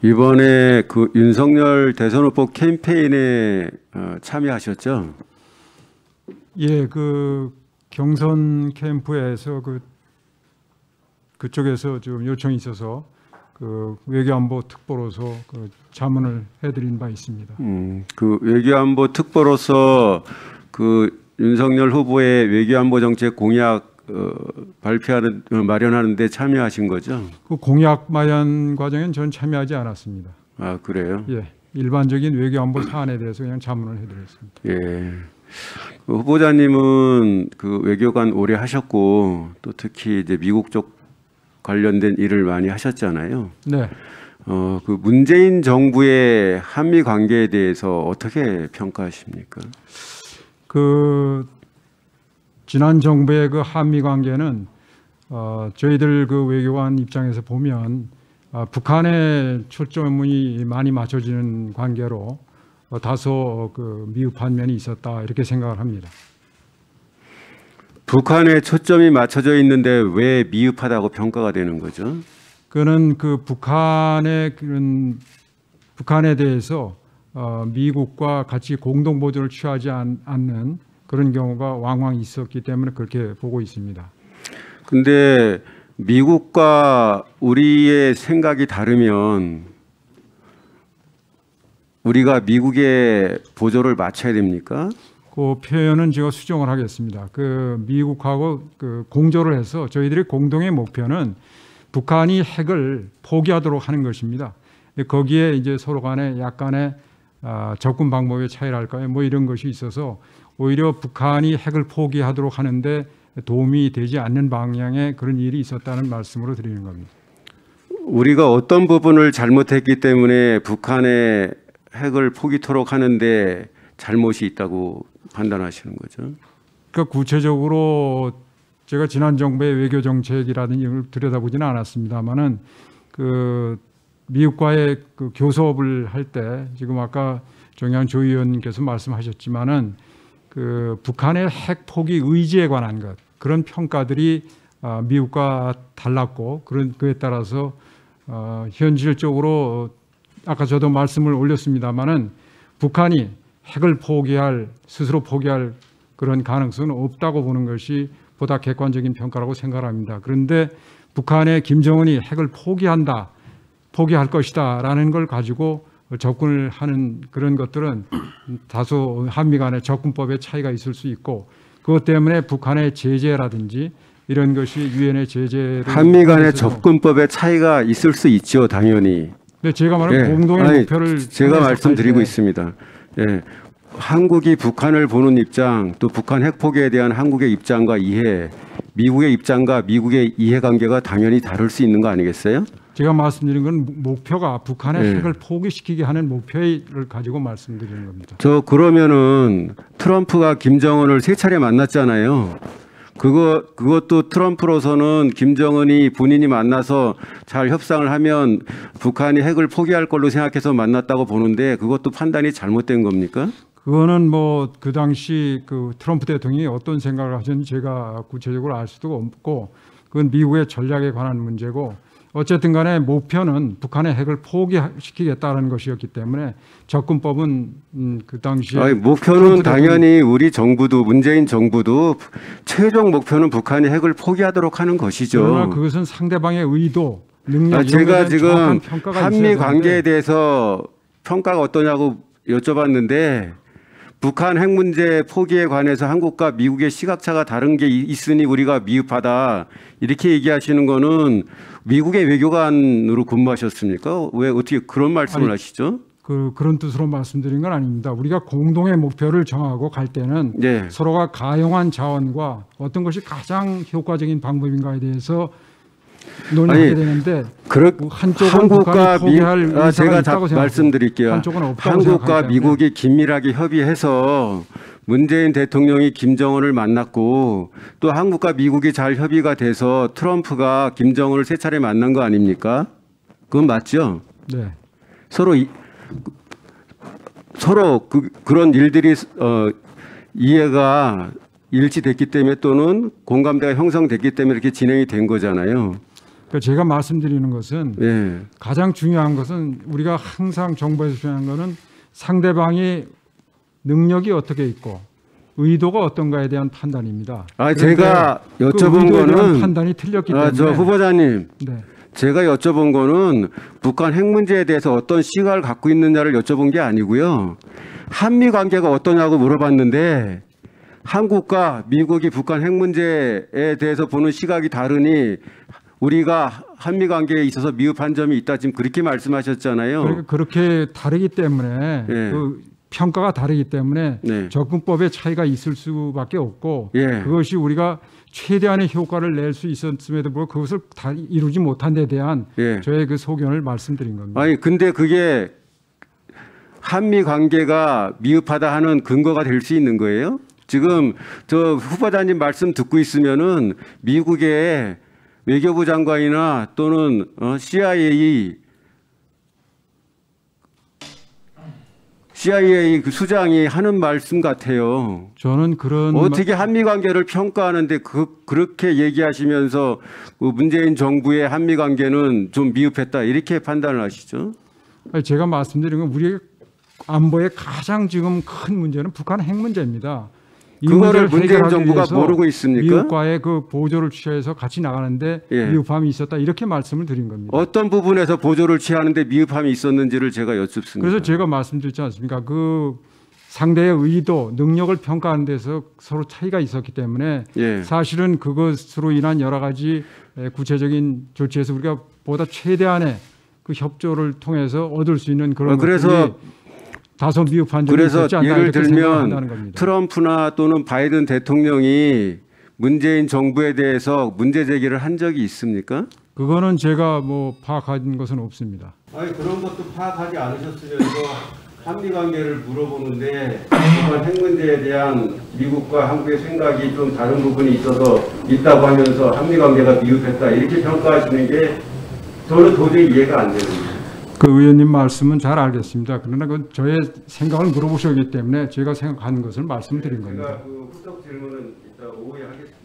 이번에 그 윤석열 대선 후보 캠페인에 참여하셨죠? 예, 그 경선 캠프에서 그쪽에서 좀 요청이 있어서 그 외교안보 특보로서 그 자문을 해드린 바 있습니다. 그 외교안보 특보로서 그 윤석열 후보의 외교안보 정책 공약 마련하는데 참여하신 거죠? 그 공약 마련 과정엔 전 참여하지 않았습니다. 아, 그래요? 예, 일반적인 외교안보 사안에 대해서 그냥 자문을 해드렸습니다. 예. 그 후보자님은 그 외교관 오래 하셨고 또 특히 이제 미국 쪽 관련된 일을 많이 하셨잖아요. 네. 그 문재인 정부의 한미 관계에 대해서 어떻게 평가하십니까? 그 지난 정부의 그 한미 관계는 저희들 그 외교관 입장에서 보면 북한에 초점이 많이 맞춰지는 관계로 다소 그 미흡한 면이 있었다 이렇게 생각을 합니다. 북한에 초점이 맞춰져 있는데 왜 미흡하다고 평가가 되는 거죠? 그는 그 북한에 대해서 미국과 같이 공동 보조를 취하지 않는 그런 경우가 왕왕 있었기 때문에 그렇게 보고 있습니다. 근데 미국과 우리의 생각이 다르면 우리가 미국의 보조를 맞춰야 됩니까? 그 표현은 제가 수정을 하겠습니다. 그 미국하고 그 공조를 해서 저희들의 공동의 목표는 북한이 핵을 포기하도록 하는 것입니다. 거기에 이제 서로 간에 약간의 접근 방법의 차이랄까요? 뭐 이런 것이 있어서 오히려 북한이 핵을 포기하도록 하는데 도움이 되지 않는 방향의 그런 일이 있었다는 말씀으로 드리는 겁니다. 우리가 어떤 부분을 잘못했기 때문에 북한의 핵을 포기토록 하는데 잘못이 있다고 판단하시는 거죠? 그러니까 구체적으로 제가 지난 정부의 외교 정책이라든지 이걸 들여다보지는 않았습니다만은 그 미국과의 그 교섭을 할 때 지금 아까 정의한 조 의원님께서 말씀하셨지만은 그 북한의 핵 포기 의지에 관한 것 그런 평가들이 미국과 달랐고 그에 따라서 현실적으로 아까 저도 말씀을 올렸습니다만은 북한이 핵을 스스로 포기할 그런 가능성은 없다고 보는 것이 보다 객관적인 평가라고 생각합니다. 그런데 북한의 김정은이 핵을 포기할 것이다라는 걸 가지고 접근을 하는 그런 것들은 다소 한미 간의 접근법의 차이가 있을 수 있고 그것 때문에 북한의 제재라든지 이런 것이 유엔의 제재를 한미 간의 접근법의 차이가 있을 수 있죠, 당연히. 네, 제가 말한 공동의 목표를 제가 말씀드리고 있습니다. 예, 한국이 북한을 보는 입장, 또 북한 핵 포기에 대한 한국의 입장과 이해, 미국의 입장과 미국의 이해관계가 당연히 다를 수 있는 거 아니겠어요? 제가 말씀드린 건 목표가 북한의 핵을 포기시키게 하는 목표를 가지고 말씀드리는 겁니다. 그러면은 트럼프가 김정은을 3차례 만났잖아요. 그것도 트럼프로서는 김정은이 본인이 만나서 잘 협상을 하면 북한이 핵을 포기할 걸로 생각해서 만났다고 보는데 그것도 판단이 잘못된 겁니까? 그거는 뭐 그 당시 그 트럼프 대통령이 어떤 생각을 하셨는지 제가 구체적으로 알 수도 없고 그건 미국의 전략에 관한 문제고 어쨌든 간에 목표는 북한의 핵을 포기시키겠다는 것이었기 때문에 접근법은 그 당시에 목표는 당연히 우리 정부도 문재인 정부도 최종 목표는 북한이 핵을 포기하도록 하는 것이죠. 그러나 그것은 상대방의 의도, 능력 제가 지금 한미 관계에 대해서 평가가 어떠냐고 여쭤봤는데 북한 핵 문제 포기에 관해서 한국과 미국의 시각차가 다른 게 있으니 우리가 미흡하다 이렇게 얘기하시는 거는 미국의 외교관으로 근무하셨습니까? 왜 어떻게 그런 말씀을 하시죠? 그런 뜻으로 말씀드린 건 아닙니다. 우리가 공동의 목표를 정하고 갈 때는 서로가 가용한 자원과 어떤 것이 가장 효과적인 방법인가에 대해서 논의하게 되는데 한국과 제가 말씀드릴게요. 한국과 미국이 긴밀하게 협의해서 문재인 대통령이 김정은을 만났고 또 한국과 미국이 잘 협의가 돼서 트럼프가 김정은을 3차례 만난 거 아닙니까? 그건 맞죠? 네. 서로 그런 일들이 이해가 일치됐기 때문에 또는 공감대가 형성됐기 때문에 이렇게 진행이 된 거잖아요. 그러니까 제가 말씀드리는 것은 예. 가장 중요한 것은 우리가 항상 정부에서 중요한 것은 상대방의 능력이 어떻게 있고 의도가 어떤가에 대한 판단입니다. 제가 그 여쭤본 의도에 대한 거는 판단이 틀렸기 때문에 저 후보자님, 네. 제가 여쭤본 거는 북한 핵 문제에 대해서 어떤 시각을 갖고 있느냐를 여쭤본 게 아니고요. 한미 관계가 어떠냐고 물어봤는데 한국과 미국이 북한 핵 문제에 대해서 보는 시각이 다르니 우리가 한미 관계에 있어서 미흡한 점이 있다 지금 그렇게 말씀하셨잖아요. 그러니까 그렇게 다르기 때문에 예. 그 평가가 다르기 때문에 네. 접근법의 차이가 있을 수밖에 없고 예. 그것이 우리가 최대한의 효과를 낼 수 있었음에도 불구하고 그것을 다 이루지 못한 데 대한 예. 저의 그 소견을 말씀드린 겁니다. 아니 근데 그게 한미 관계가 미흡하다 하는 근거가 될 수 있는 거예요? 지금 저 후보자님 말씀 듣고 있으면은 미국의 외교부 장관이나 또는 CIA 그 수장이 하는 말씀 같아요. 저는 그런 어떻게 한미 관계를 평가하는데 그렇게 얘기하시면서 그 문재인 정부의 한미 관계는 좀 미흡했다 이렇게 판단을 하시죠? 제가 말씀드린 건 우리의 안보의 가장 지금 큰 문제는 북한 핵 문제입니다. 이 그거를 문재인 해결하기 정부가 위해서 모르고 있습니까? 미국과의 그 보조를 취해서 같이 나가는데 예. 미흡함이 있었다 이렇게 말씀을 드린 겁니다. 어떤 부분에서 보조를 취하는데 미흡함이 있었는지를 제가 여쭙습니다. 그래서 제가 말씀드렸지 않습니까? 그 상대의 의도, 능력을 평가하는 데서 서로 차이가 있었기 때문에 예. 사실은 그것으로 인한 여러 가지 구체적인 조치에서 우리가 보다 최대한의 그 협조를 통해서 얻을 수 있는 그런 그래서 것들이 다소 미흡한 점이 그래서 있었지 않나 예를 이렇게 생각한다는 들면 겁니다. 트럼프나 또는 바이든 대통령이 문재인 정부에 대해서 문제 제기를 한 적이 있습니까? 그거는 제가 뭐 파악한 것은 없습니다. 아니 그런 것도 파악하지 않으셨으면서 한미 관계를 물어보는데 북한 핵 문제에 대한 미국과 한국의 생각이 좀 다른 부분이 있다고 하면서 한미 관계가 미흡했다 이렇게 평가하시는 게 저는 도저히 이해가 안 됩니다. 그 의원님 말씀은 잘 알겠습니다. 그러나 그 저의 생각을 물어보셨기 때문에 제가 생각하는 것을 말씀드린 겁니다. 제가 그 후속 질문은 이따 오후에 하겠습니다.